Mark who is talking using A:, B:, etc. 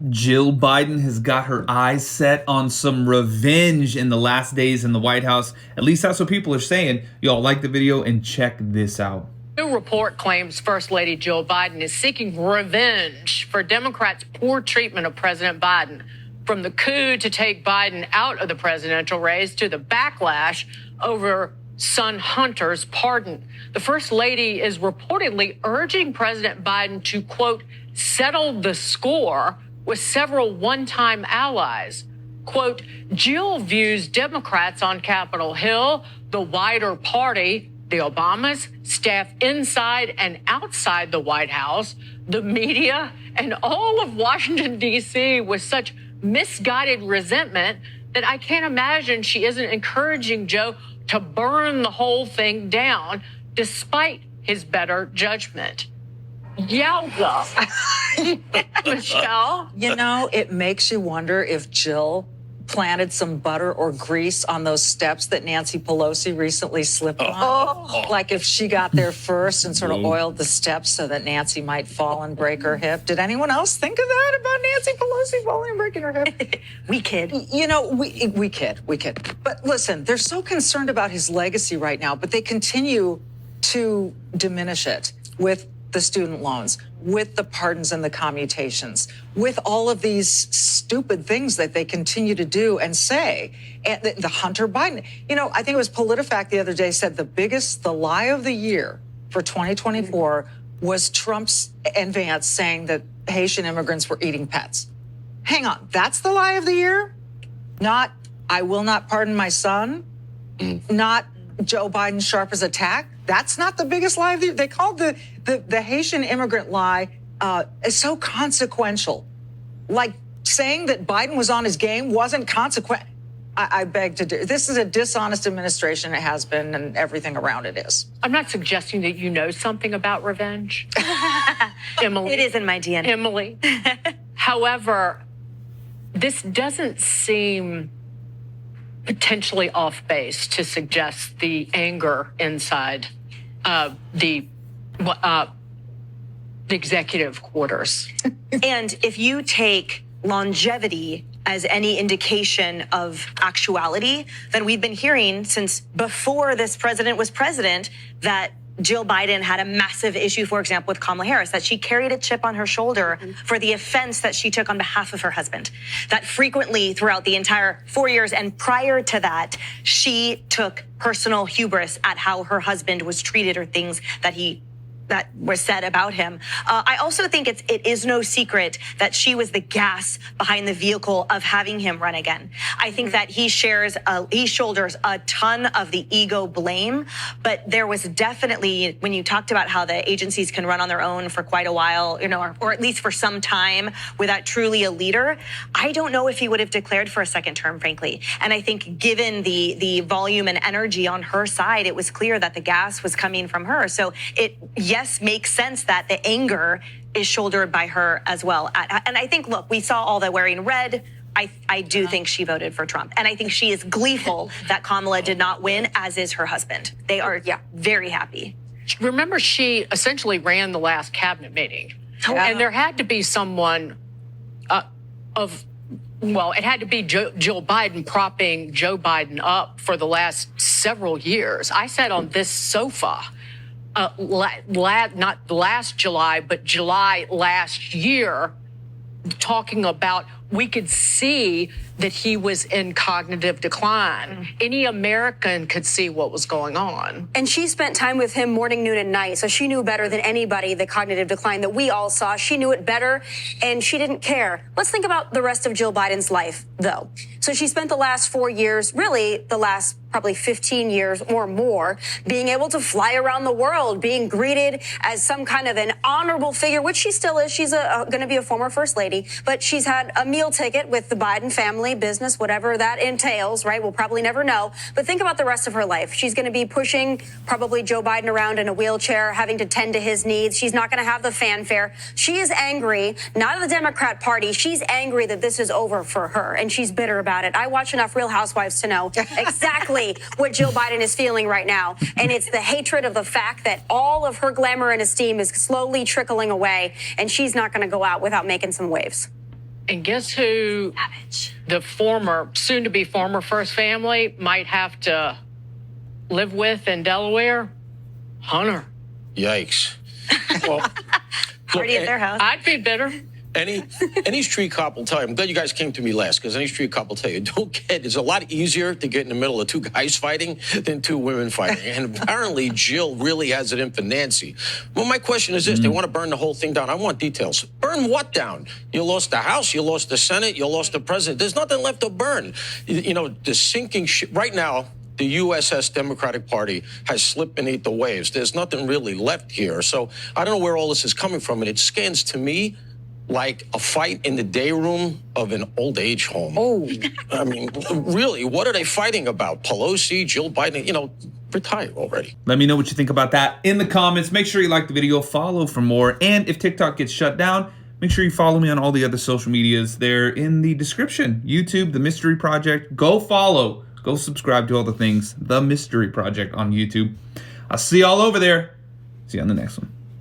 A: Jill Biden has got her eyes set on some revenge in the last days in the White House. At least that's what people are saying. Y'all like the video and check this out.
B: New report claims First Lady Jill Biden is seeking revenge for Democrats' poor treatment of President Biden. From the coup to take Biden out of the presidential race to the backlash over son Hunter's pardon. The First Lady is reportedly urging President Biden to, quote, settle the score with several one-time allies. Quote, Jill views Democrats on Capitol Hill, the wider party, the Obamas, staff inside and outside the White House, the media, and all of Washington, D.C. with such misguided resentment that I can't imagine she isn't encouraging Joe to burn the whole thing down despite his better judgment. Yowza. Michelle?
C: You know, it makes you wonder if Jill planted some butter or grease on those steps that Nancy Pelosi recently slipped on. Like if she got there first and sort of oiled the steps so that Nancy might fall and break her hip. Did anyone else think of that about Nancy Pelosi falling and breaking her hip?
D: We kid.
C: You know, we kid. But listen, they're so concerned about his legacy right now, but they continue to diminish it with the student loans, with the pardons and the commutations, with all of these stupid things that they continue to do and say. And the Hunter Biden, you know, I think it was PolitiFact the other day said the lie of the year for 2024 was Trump's and Vance saying that Haitian immigrants were eating pets. Hang on, that's the lie of the year? Not, I will not pardon my son? Not Joe Biden sharp as a tack? That's not the biggest lie of the year. They called the Haitian immigrant lie so consequential. Like saying that Biden was on his game wasn't consequent. I beg to do. This is a dishonest administration. It has been, and everything around it is.
B: I'm not suggesting that you know something about revenge, Emily.
D: It is in my DNA.
B: Emily. However, this doesn't seem potentially off base to suggest the anger inside the executive quarters.
D: And if you take longevity as any indication of actuality, then we've been hearing since before this president was president that Jill Biden had a massive issue, for example, with Kamala Harris, that she carried a chip on her shoulder for the offense that she took on behalf of her husband. That frequently throughout the entire 4 years and prior to that, she took personal hubris at how her husband was treated or things that was said about him. I also think it is no secret that she was the gas behind the vehicle of having him run again. I think that he shoulders a ton of the ego blame, but there was definitely, when you talked about how the agencies can run on their own for quite a while, you know, or at least for some time without truly a leader, I don't know if he would have declared for a second term, frankly. And I think given the volume and energy on her side, it was clear that the gas was coming from her. So yes, makes sense that the anger is shouldered by her as well. And I think, look, we saw all the wearing red. I do think she voted for Trump. And I think she is gleeful that Kamala did not win, as is her husband. They are very happy.
B: Remember, she essentially ran the last cabinet meeting. Yeah. And there had to be someone it had to be Jill Biden propping Joe Biden up for the last several years. I sat on this sofa not last July, but July last year, talking about we could see that he was in cognitive decline. Any American could see what was going on.
E: And she spent time with him morning, noon, and night. So she knew better than anybody the cognitive decline that we all saw. She knew it better, and she didn't care. Let's think about the rest of Jill Biden's life, though. So she spent the last 4 years, really the last probably 15 years or more, being able to fly around the world, being greeted as some kind of an honorable figure, which she still is. She's going to be a former first lady, but she's had a meal ticket with the Biden family, business, whatever that entails, right? We'll probably never know. But think about the rest of her life. She's going to be pushing probably Joe Biden around in a wheelchair, having to tend to his needs. She's not going to have the fanfare. She is angry, not at the Democrat Party. She's angry that this is over for her, and she's bitter about it. I watch enough Real Housewives to know exactly what Jill Biden is feeling right now. And it's the hatred of the fact that all of her glamour and esteem is slowly trickling away, and she's not going to go out without making some waves.
B: And guess who the former, soon to be former first family might have to live with in Delaware? Hunter.
F: Yikes. Well,
D: Party at their house.
B: I'd be bitter.
F: any street cop will tell you, I'm glad you guys came to me last, because any street cop will tell you, it's a lot easier to get in the middle of two guys fighting than two women fighting. And apparently Jill really has it in for Nancy. Well, my question is this, they want to burn the whole thing down. I want details. Burn what down? You lost the House, you lost the Senate, you lost the president. There's nothing left to burn. You know, the sinking ship right now, the USS Democratic Party has slipped beneath the waves. There's nothing really left here. So I don't know where all this is coming from. And it scans to me like a fight in the day room of an old age home. Oh, I mean, really, what are they fighting about? Pelosi, Jill Biden, you know, retire already.
A: Let me know what you think about that in the comments. Make sure you like the video, follow for more. And if TikTok gets shut down, make sure you follow me on all the other social medias. They're in the description. YouTube, The Mystery Project. Go follow. Go subscribe to all the things. The Mystery Project on YouTube. I'll see y'all over there. See you on the next one.